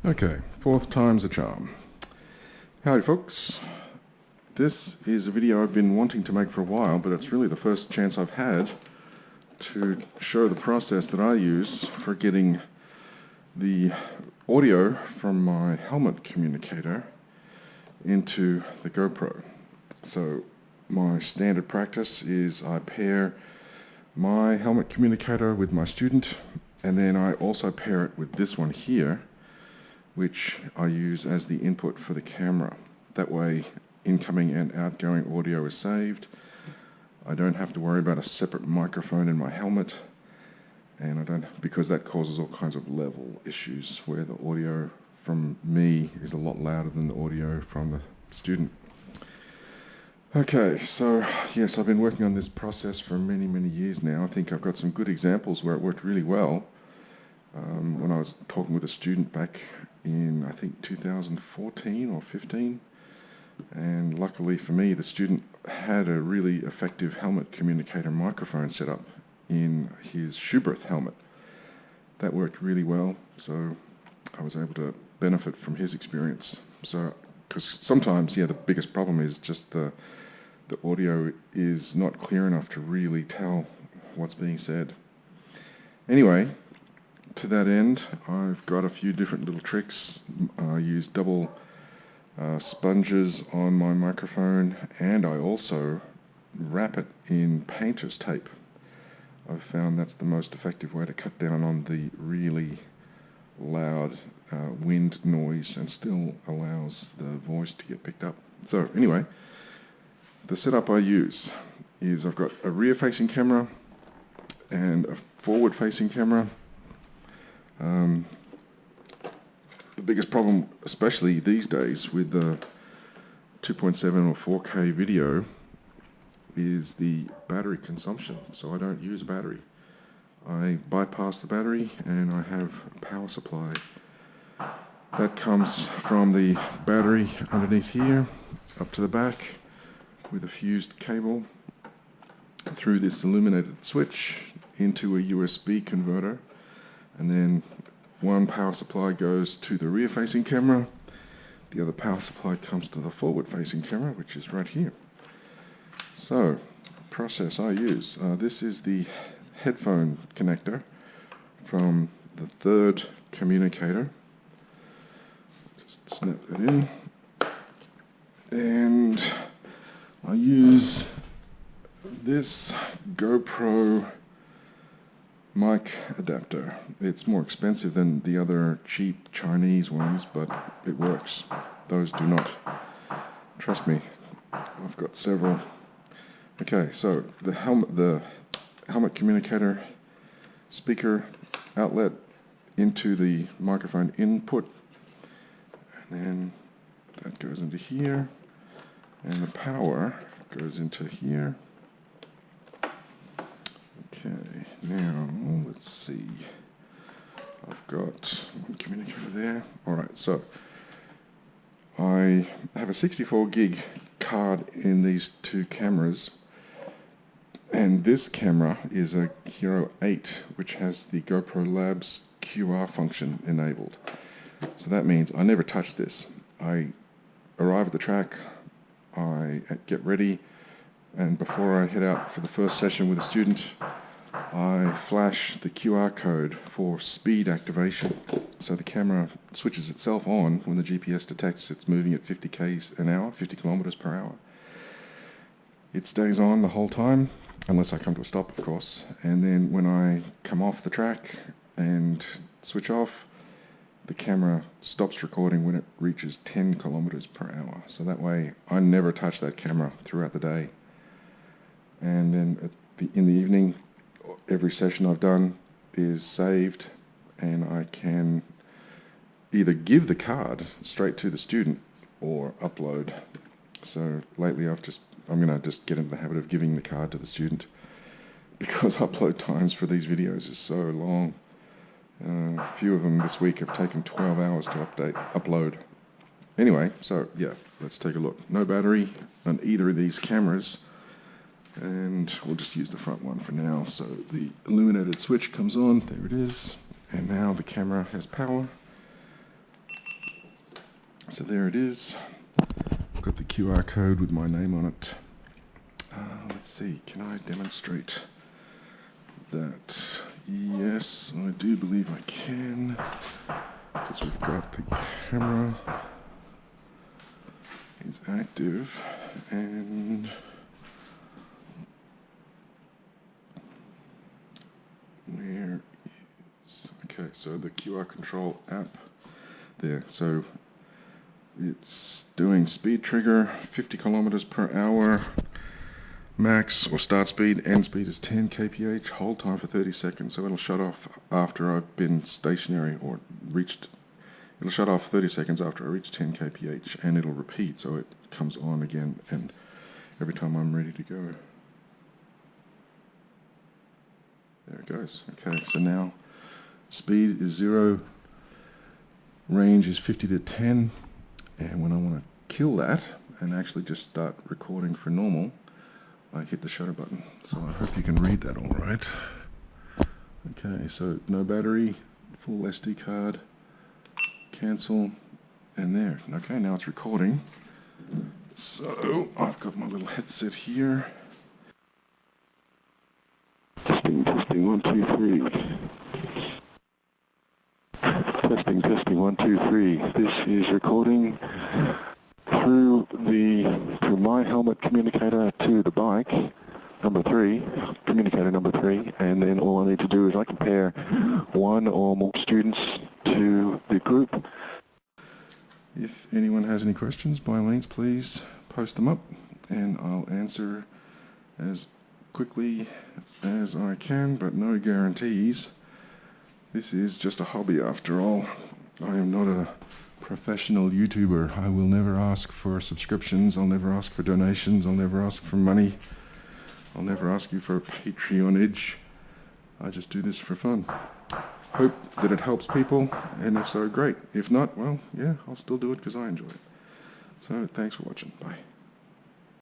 Okay, fourth time's a charm. Howdy folks. This is a video I've been wanting to make for a while, but it's really the first chance I've had to show the process that I use for getting the audio from my helmet communicator into the GoPro. So my standard practice is I pair my helmet communicator with my student, and then I also pair it with this one here, which I use as the input for the camera. That way incoming and outgoing audio is saved. I don't have to worry about a separate microphone in my helmet, and because that causes all kinds of level issues where the audio from me is a lot louder than the audio from the student. Okay, so yes, I've been working on this process for many years now. I think I've got some good examples where it worked really well. When I was talking with a student back in, I think, 2014 or 15, and luckily for me, the student had a really effective helmet communicator microphone set up in his Schuberth helmet. That worked really well, so I was able to benefit from his experience. So, because sometimes, the biggest problem is just the audio is not clear enough to really tell what's being said. Anyway, to that end, I've got a few different little tricks. I use double sponges on my microphone, and I also wrap it in painter's tape. I've found that's the most effective way to cut down on the really loud wind noise and still allows the voice to get picked up. So anyway, the setup I use is I've got a rear-facing camera and a forward-facing camera. The biggest problem, especially these days with the 2.7 or 4K video, is the battery consumption. So I don't use a battery. I bypass the battery and I have a power supply. That comes from the battery underneath here up to the back with a fused cable through this illuminated switch into a USB converter, and then one power supply goes to the rear-facing camera, the other power supply comes to the forward-facing camera, which is right here. So, process I use. This is the headphone connector from the third communicator. Just snap that in. And I use this GoPro mic adapter. It's more expensive than the other cheap Chinese ones, but it works. Those do not. Trust me, I've got several. Okay, so the helmet communicator speaker outlet into the microphone input, and then that goes into here, and the power goes into here. Okay, now let's see. I've got one communicator there. Alright, so I have a 64 gig card in these two cameras, and this camera is a Hero 8, which has the GoPro Labs QR function enabled. So that means I never touch this. I arrive at the track, I get ready, and before I head out for the first session with a student, I flash the QR code for speed activation. So the camera switches itself on when the GPS detects it's moving at 50 k's an hour, 50 kilometers per hour. It stays on the whole time, unless I come to a stop, of course. And then when I come off the track and switch off, the camera stops recording when it reaches 10 kilometers per hour. So that way I never touch that camera throughout the day. And then in the evening, every session I've done is saved, and I can either give the card straight to the student or upload. So lately I'm going to just get into the habit of giving the card to the student, because upload times for these videos is so long. A few of them this week have taken 12 hours to upload. Anyway, so let's take a look. No battery on either of these cameras, and we'll just use the front one for now. So the illuminated switch comes on, there it is, and now the camera has power. So there it is. I've got the QR code with my name on it. Let's see, can I demonstrate that? Yes, I do believe I can, because we've got the camera is active, and where is, okay, so the QR control app there, so it's doing speed trigger 50 kilometers per hour, max or start speed, end speed is 10 kph, hold time for 30 seconds, so it'll shut off after I've been stationary or reached, it'll shut off 30 seconds after I reach 10 kph, and it'll repeat, so it comes on again and every time I'm ready to go. There it goes. Okay, so now speed is 0, range is 50 to 10, and when I want to kill that and actually just start recording for normal, I hit the shutter button. So I hope you can read that all right. Okay, so no battery, full SD card, cancel, and there. Okay, now it's recording. So I've got my little headset here. Testing, 1, 2, 3. Testing, 1, 2, 3. This is recording through my helmet communicator to the bike, number 3, communicator number 3, and then all I need to do is I compare one or more students to the group. If anyone has any questions, by all means please post them up and I'll answer as quickly as I can, but no guarantees. This is just a hobby after all. I am not a professional YouTuber. I will never ask for subscriptions, I'll never ask for donations, I'll never ask for money, I'll never ask you for patronage. I just do this for fun. Hope that it helps people, and if so, great. If not, well, yeah, I'll still do it because I enjoy it. So, thanks for watching. Bye.